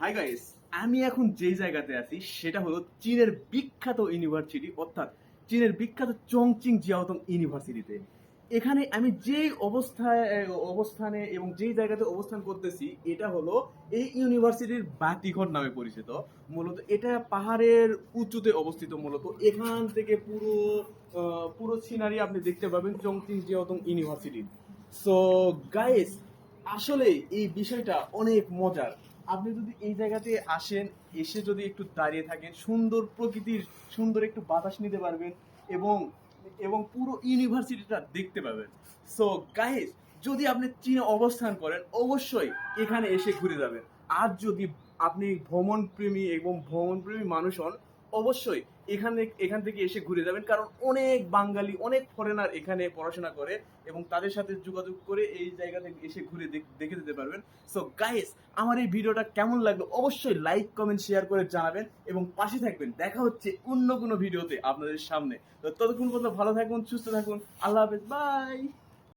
Hi guys, আমি এখন যেই জায়গাতে আছি সেটা হলো চীনের বিখ্যাত ইউনিভার্সিটি, অর্থাৎ চীনের বিখ্যাত চংচিং জিয়াওতং ইউনিভার্সিটিতে। এখানে আমি যেই অবস্থানে এবং যেই জায়গাতে অবস্থান করতেছি এটা হলো এই ইউনিভার্সিটির বাতিঘর নামে পরিচিত। মূলত এটা পাহাড়ের উঁচুতে অবস্থিত। মূলত এখান থেকে পুরো সিনারি আপনি দেখতে পাবেন চংচিং জিয়াওতং ইউনিভার্সিটির। সো গাইস, আসলে এই বিষয়টা অনেক মজার। আপনি যদি এই জায়গাতে আসেন, এসে যদি একটু দাঁড়িয়ে থাকেন, সুন্দর প্রকৃতির সুন্দর একটু বাতাস নিতে পারবেন এবং এবং পুরো ইউনিভার্সিটিটা দেখতে পাবেন। সো গাইস, যদি আপনি চীনে অবস্থান করেন অবশ্যই এখানে এসে ঘুরে যাবেন। আর যদি আপনি ভ্রমণপ্রেমী মানুষ হন, অবশ্যই এখান থেকে এসে ঘুরে যাবেন, কারণ অনেক বাঙালি, অনেক ফরেনার এখানে পড়াশোনা করে এবং তাদের সাথে যোগাযোগ করে এই জায়গা থেকে এসে ঘুরে দেখে যেতে পারবেন। সো গাইস, আমার এই ভিডিওটা কেমন লাগলো অবশ্যই লাইক কমেন্ট শেয়ার করে জানাবেন এবং পাশে থাকবেন। দেখা হচ্ছে অন্য কোনো ভিডিওতে আপনাদের সামনে। তো ততক্ষণ পর্যন্ত ভালো থাকুন, সুস্থ থাকুন, আল্লাহ হাফেজ, বাই।